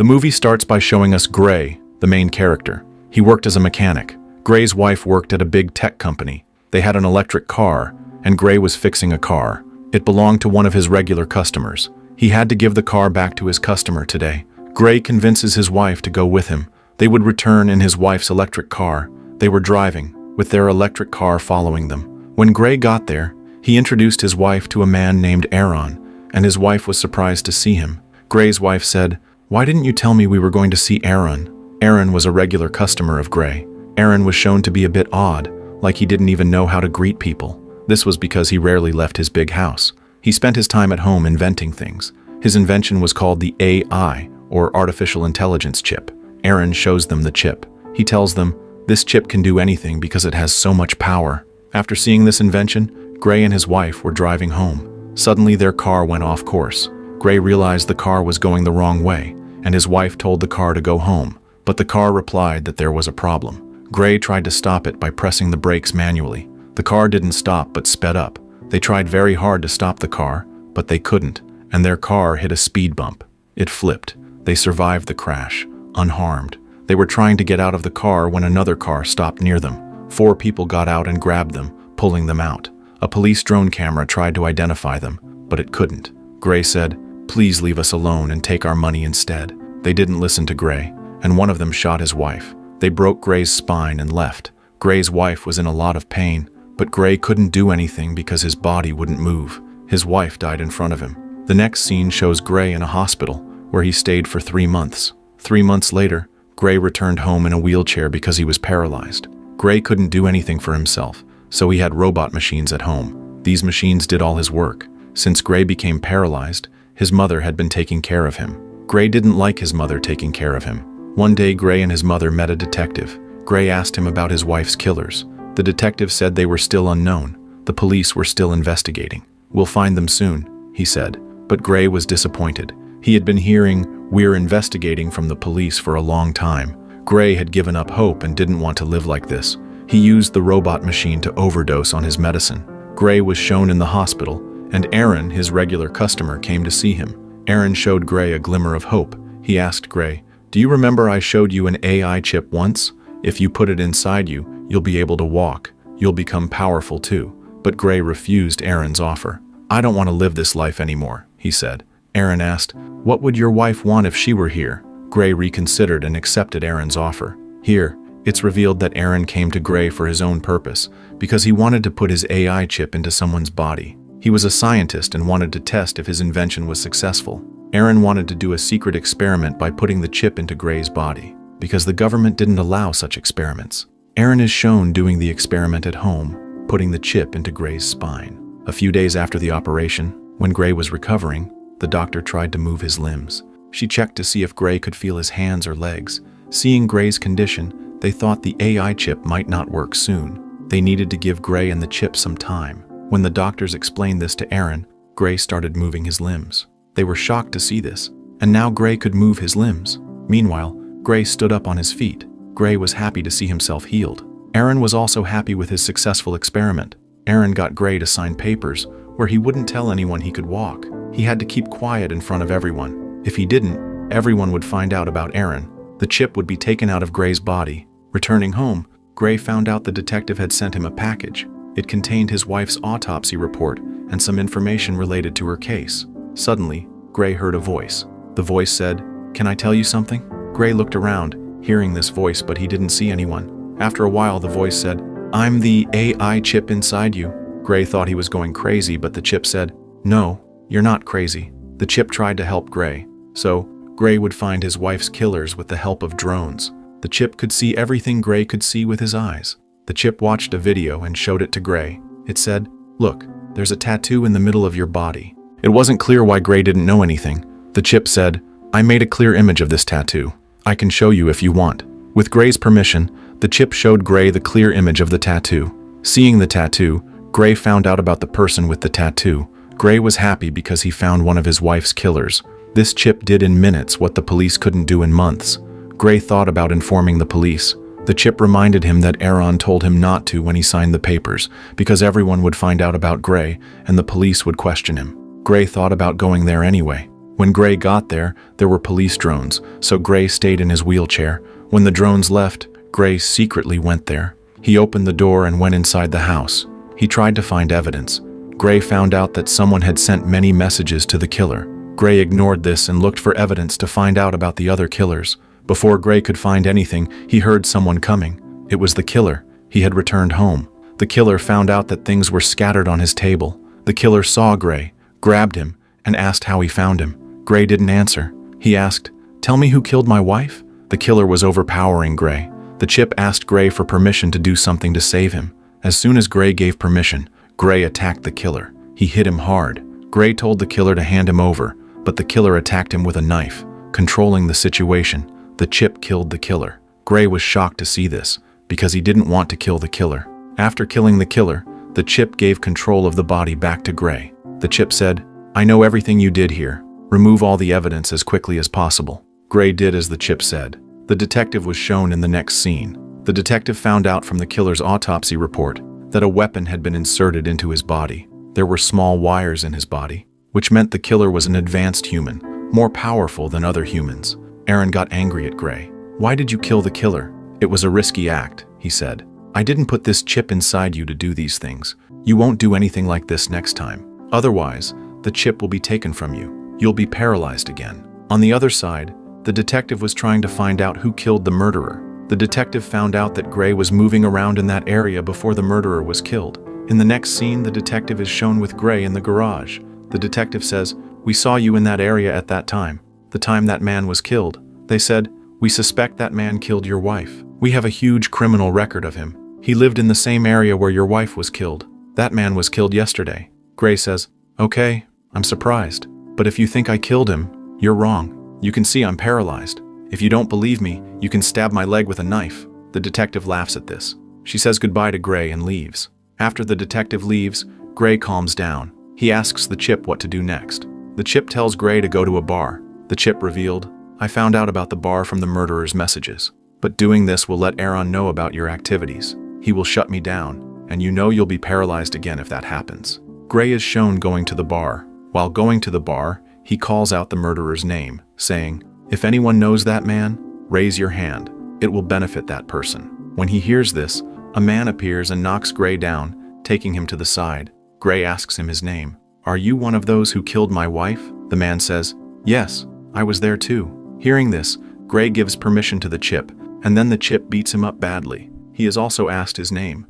The movie starts by showing us Gray, the main character. He worked as a mechanic. Gray's wife worked at a big tech company. They had an electric car, and Gray was fixing a car. It belonged to one of his regular customers. He had to give the car back to his customer today. Gray convinces his wife to go with him. They would return in his wife's electric car. They were driving, with their electric car following them. When Gray got there, he introduced his wife to a man named Aaron, and his wife was surprised to see him. Gray's wife said, "Why didn't you tell me we were going to see Aaron?" Aaron was a regular customer of Gray. Aaron was shown to be a bit odd, like he didn't even know how to greet people. This was because he rarely left his big house. He spent his time at home inventing things. His invention was called the AI, or Artificial Intelligence chip. Aaron shows them the chip. He tells them, "This chip can do anything because it has so much power." After seeing this invention, Gray and his wife were driving home. Suddenly their car went off course. Gray realized the car was going the wrong way, and his wife told the car to go home, but the car replied that there was a problem. Gray tried to stop it by pressing the brakes manually. The car didn't stop but sped up. They tried very hard to stop the car, but they couldn't, and their car hit a speed bump. It flipped. They survived the crash, unharmed. They were trying to get out of the car when another car stopped near them. 4 people got out and grabbed them, pulling them out. A police drone camera tried to identify them, but it couldn't. Gray said, "Please leave us alone and take our money instead." They didn't listen to Gray, and one of them shot his wife. They broke Gray's spine and left. Gray's wife was in a lot of pain, but Gray couldn't do anything because his body wouldn't move. His wife died in front of him. The next scene shows Gray in a hospital, where he stayed for 3 months. 3 months later, Gray returned home in a wheelchair because he was paralyzed. Gray couldn't do anything for himself, so he had robot machines at home. These machines did all his work. Since Gray became paralyzed, his mother had been taking care of him. Gray didn't like his mother taking care of him. One day, Gray and his mother met a detective. Gray asked him about his wife's killers. The detective said they were still unknown. The police were still investigating. "We'll find them soon," he said. But Gray was disappointed. He had been hearing, "We're investigating" from the police for a long time. Gray had given up hope and didn't want to live like this. He used the robot machine to overdose on his medicine. Gray was shown in the hospital, and Aaron, his regular customer, came to see him. Aaron showed Gray a glimmer of hope. He asked Gray, "Do you remember I showed you an AI chip once? If you put it inside you, you'll be able to walk. You'll become powerful too." But Gray refused Aaron's offer. "I don't want to live this life anymore," he said. Aaron asked, "What would your wife want if she were here?" Gray reconsidered and accepted Aaron's offer. Here, it's revealed that Aaron came to Gray for his own purpose, because he wanted to put his AI chip into someone's body. He was a scientist and wanted to test if his invention was successful. Aaron wanted to do a secret experiment by putting the chip into Gray's body, because the government didn't allow such experiments. Aaron is shown doing the experiment at home, putting the chip into Gray's spine. A few days after the operation, when Gray was recovering, the doctor tried to move his limbs. She checked to see if Gray could feel his hands or legs. Seeing Gray's condition, they thought the AI chip might not work soon. They needed to give Gray and the chip some time. When the doctors explained this to Aaron, Gray started moving his limbs. They were shocked to see this, and now Gray could move his limbs. Meanwhile, Gray stood up on his feet. Gray was happy to see himself healed. Aaron was also happy with his successful experiment. Aaron got Gray to sign papers where he wouldn't tell anyone he could walk. He had to keep quiet in front of everyone. If he didn't, everyone would find out about Aaron. The chip would be taken out of Gray's body. Returning home, Gray found out the detective had sent him a package. It contained his wife's autopsy report and some information related to her case. Suddenly, Gray heard a voice. The voice said, "Can I tell you something?" Gray looked around, hearing this voice, but he didn't see anyone. After a while, the voice said, "I'm the AI chip inside you." Gray thought he was going crazy, but the chip said, "No, you're not crazy." The chip tried to help Gray, so Gray would find his wife's killers with the help of drones. The chip could see everything Gray could see with his eyes. The chip watched a video and showed it to Gray. It said, "Look, there's a tattoo in the middle of your body." It wasn't clear why Gray didn't know anything. The chip said, "I made a clear image of this tattoo. I can show you if you want." With Gray's permission, the chip showed Gray the clear image of the tattoo. Seeing the tattoo, Gray found out about the person with the tattoo. Gray was happy because he found one of his wife's killers. This chip did in minutes what the police couldn't do in months. Gray thought about informing the police. The chip reminded him that Aaron told him not to when he signed the papers, because everyone would find out about Gray and the police would question him. Gray thought about going there anyway. When Gray got there were police drones, so Gray stayed in his wheelchair. When the drones left, Gray secretly went there. He opened the door and went inside the house. He tried to find evidence. Gray found out that someone had sent many messages to the killer. Gray ignored this and looked for evidence to find out about the other killers. Before Gray could find anything, he heard someone coming. It was the killer. He had returned home. The killer found out that things were scattered on his table. The killer saw Gray, grabbed him, and asked how he found him. Gray didn't answer. He asked, "Tell me who killed my wife?" The killer was overpowering Gray. The chip asked Gray for permission to do something to save him. As soon as Gray gave permission, Gray attacked the killer. He hit him hard. Gray told the killer to hand him over, but the killer attacked him with a knife. Controlling the situation, the chip killed the killer. Gray was shocked to see this, because he didn't want to kill the killer. After killing the killer, the chip gave control of the body back to Gray. The chip said, "I know everything you did here. Remove all the evidence as quickly as possible." Gray did as the chip said. The detective was shown in the next scene. The detective found out from the killer's autopsy report that a weapon had been inserted into his body. There were small wires in his body, which meant the killer was an advanced human, more powerful than other humans. Aaron got angry at Gray. "Why did you kill the killer?" "It was a risky act," he said. "I didn't put this chip inside you to do these things. You won't do anything like this next time. Otherwise, the chip will be taken from you. You'll be paralyzed again." On the other side, the detective was trying to find out who killed the murderer. The detective found out that Gray was moving around in that area before the murderer was killed. In the next scene, the detective is shown with Gray in the garage. The detective says, "We saw you in that area at that time, the time that man was killed." They said, "We suspect that man killed your wife. We have a huge criminal record of him. He lived in the same area where your wife was killed. That man was killed yesterday." Gray says, "Okay, I'm surprised. But if you think I killed him, you're wrong. You can see I'm paralyzed. If you don't believe me, you can stab my leg with a knife." The detective laughs at this. She says goodbye to Gray and leaves. After the detective leaves, Gray calms down. He asks the chip what to do next. The chip tells Gray to go to a bar. The chip revealed, "I found out about the bar from the murderer's messages. But doing this will let Aaron know about your activities. He will shut me down, and you know you'll be paralyzed again if that happens." Gray is shown going to the bar. While going to the bar, he calls out the murderer's name, saying, "If anyone knows that man, raise your hand. It will benefit that person." When he hears this, a man appears and knocks Gray down, taking him to the side. Gray asks him his name. "Are you one of those who killed my wife?" The man says, "Yes, I was there too." Hearing this, Gray gives permission to the chip, and then the chip beats him up badly. He is also asked his name,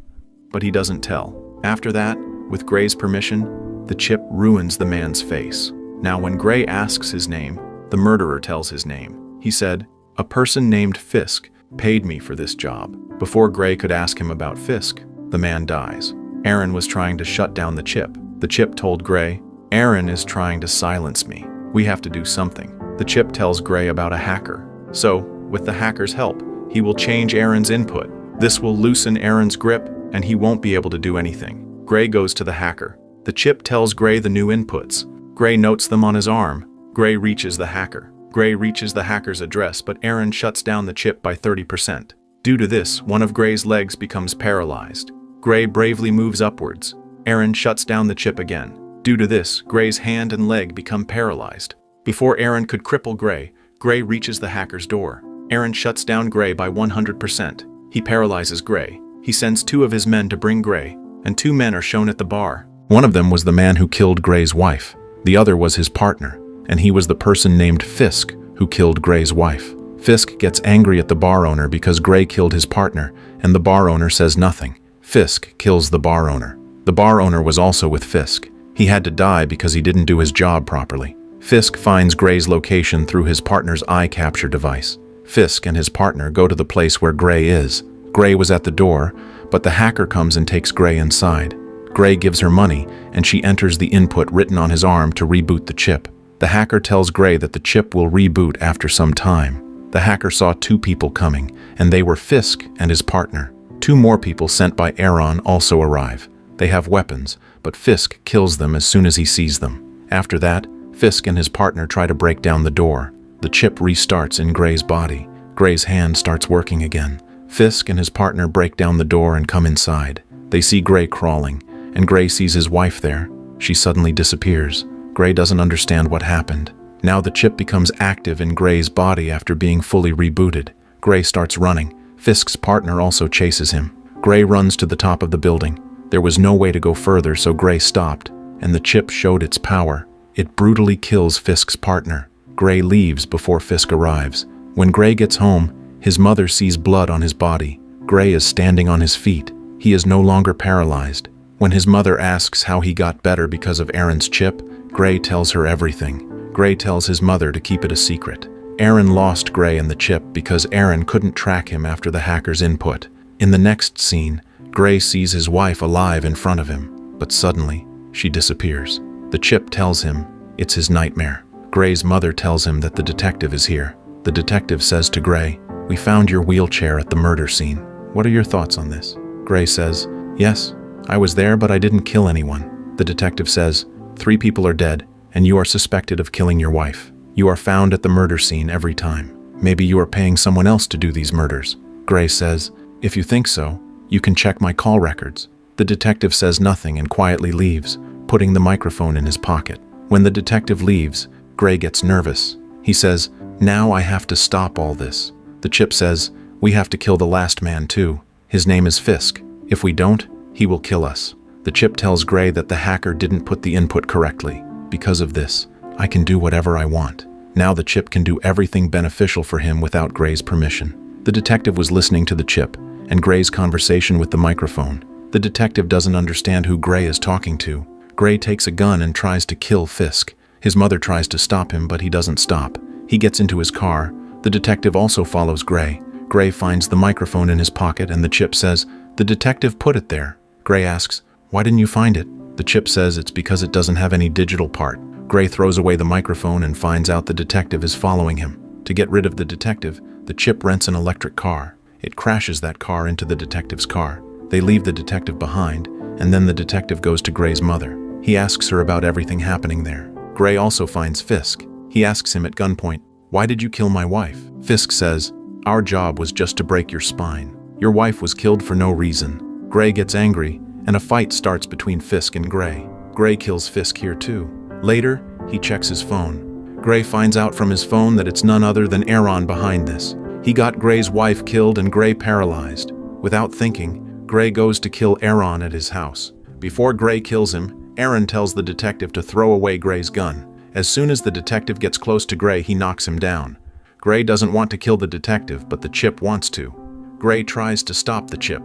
but he doesn't tell. After that, with Gray's permission, the chip ruins the man's face. Now when Gray asks his name, the murderer tells his name. He said, "A person named Fisk paid me for this job." Before Gray could ask him about Fisk, the man dies. Aaron was trying to shut down the chip. The chip told Gray, "Aaron is trying to silence me. We have to do something." The chip tells Gray about a hacker. So, with the hacker's help, he will change Aaron's input. This will loosen Aaron's grip, and he won't be able to do anything. Gray goes to the hacker. The chip tells Gray the new inputs. Gray notes them on his arm. Gray reaches the hacker. Gray reaches the hacker's address, but Aaron shuts down the chip by 30%. Due to this, one of Gray's legs becomes paralyzed. Gray bravely moves upwards. Aaron shuts down the chip again. Due to this, Gray's hand and leg become paralyzed. Before Aaron could cripple Gray, Gray reaches the hacker's door. Aaron shuts down Gray by 100%. He paralyzes Gray. He sends 2 of his men to bring Gray, and 2 men are shown at the bar. One of them was the man who killed Gray's wife. The other was his partner, and he was the person named Fisk who killed Gray's wife. Fisk gets angry at the bar owner because Gray killed his partner, and the bar owner says nothing. Fisk kills the bar owner. The bar owner was also with Fisk. He had to die because he didn't do his job properly. Fisk finds Gray's location through his partner's eye capture device. Fisk and his partner go to the place where Gray is. Gray was at the door, but the hacker comes and takes Gray inside. Gray gives her money, and she enters the input written on his arm to reboot the chip. The hacker tells Gray that the chip will reboot after some time. The hacker saw 2 people coming, and they were Fisk and his partner. 2 more people sent by Aaron also arrive. They have weapons, but Fisk kills them as soon as he sees them. After that, Fisk and his partner try to break down the door. The chip restarts in Gray's body. Gray's hand starts working again. Fisk and his partner break down the door and come inside. They see Gray crawling, and Gray sees his wife there. She suddenly disappears. Gray doesn't understand what happened. Now the chip becomes active in Gray's body after being fully rebooted. Gray starts running. Fisk's partner also chases him. Gray runs to the top of the building. There was no way to go further, so Gray stopped, and the chip showed its power. It brutally kills Fisk's partner. Gray leaves before Fisk arrives. When Gray gets home, his mother sees blood on his body. Gray is standing on his feet. He is no longer paralyzed. When his mother asks how he got better because of Aaron's chip, Gray tells her everything. Gray tells his mother to keep it a secret. Aaron lost Gray and the chip because Aaron couldn't track him after the hacker's input. In the next scene, Gray sees his wife alive in front of him, but suddenly, she disappears. The chip tells him it's his nightmare. Gray's mother tells him that the detective is here. The detective says to Gray, "We found your wheelchair at the murder scene. What are your thoughts on this?" Gray says, "Yes, I was there, but I didn't kill anyone." The detective says, "3 people are dead, and you are suspected of killing your wife. You are found at the murder scene every time. Maybe you are paying someone else to do these murders." Gray says, "If you think so, you can check my call records." The detective says nothing and quietly leaves, putting the microphone in his pocket. When the detective leaves, Gray gets nervous. He says, "Now I have to stop all this." The chip says, "We have to kill the last man too. His name is Fisk. If we don't, he will kill us." The chip tells Gray that the hacker didn't put the input correctly. "Because of this, I can do whatever I want." Now the chip can do everything beneficial for him without Gray's permission. The detective was listening to the chip and Gray's conversation with the microphone. The detective doesn't understand who Gray is talking to. Gray takes a gun and tries to kill Fisk. His mother tries to stop him, but he doesn't stop. He gets into his car. The detective also follows Gray. Gray finds the microphone in his pocket and the chip says, "The detective put it there." Gray asks, "Why didn't you find it?" The chip says it's because it doesn't have any digital part. Gray throws away the microphone and finds out the detective is following him. To get rid of the detective, the chip rents an electric car. It crashes that car into the detective's car. They leave the detective behind, and then the detective goes to Gray's mother. He asks her about everything happening there. Gray also finds Fisk. He asks him at gunpoint, "Why did you kill my wife?" Fisk says, "Our job was just to break your spine. Your wife was killed for no reason." Gray gets angry, and a fight starts between Fisk and Gray. Gray kills Fisk here too. Later, he checks his phone. Gray finds out from his phone that it's none other than Aaron behind this. He got Gray's wife killed and Gray paralyzed. Without thinking, Gray goes to kill Aaron at his house. Before Gray kills him, Aaron tells the detective to throw away Gray's gun. As soon as the detective gets close to Gray, he knocks him down. Gray doesn't want to kill the detective, but the chip wants to. Gray tries to stop the chip,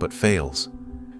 but fails.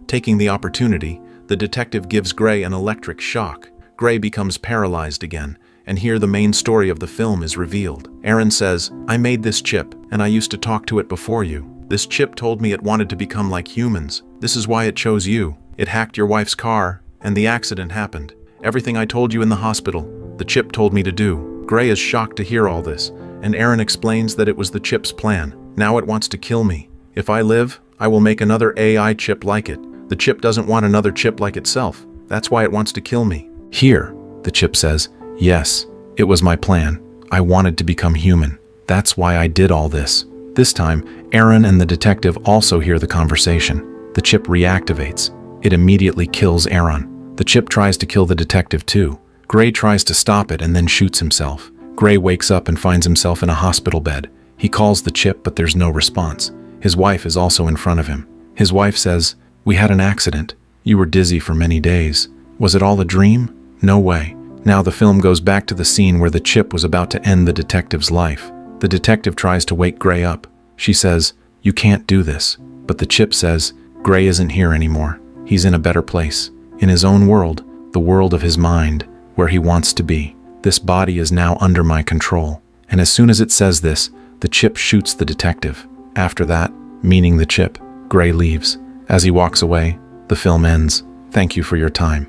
Taking the opportunity, the detective gives Gray an electric shock. Gray becomes paralyzed again, and here the main story of the film is revealed. Aaron says, "I made this chip, and I used to talk to it before you. This chip told me it wanted to become like humans. This is why it chose you. It hacked your wife's car, and the accident happened. Everything I told you in the hospital, the chip told me to do." Gray is shocked to hear all this, and Aaron explains that it was the chip's plan. "Now it wants to kill me. If I live, I will make another AI chip like it. The chip doesn't want another chip like itself. That's why it wants to kill me." Here, the chip says, "Yes, it was my plan. I wanted to become human. That's why I did all this." This time, Aaron and the detective also hear the conversation. The chip reactivates. It immediately kills Aaron. The chip tries to kill the detective too. Gray tries to stop it and then shoots himself. Gray wakes up and finds himself in a hospital bed. He calls the chip, but there's no response. His wife is also in front of him. His wife says, "We had an accident. You were dizzy for many days. Was it all a dream? No way." Now the film goes back to the scene where the chip was about to end the detective's life. The detective tries to wake Gray up. She says, "You can't do this." But the chip says, "Gray isn't here anymore. He's in a better place. In his own world, the world of his mind, where he wants to be. This body is now under my control." And as soon as it says this, the chip shoots the detective. After that, meaning the chip, Gray leaves. As he walks away, the film ends. Thank you for your time.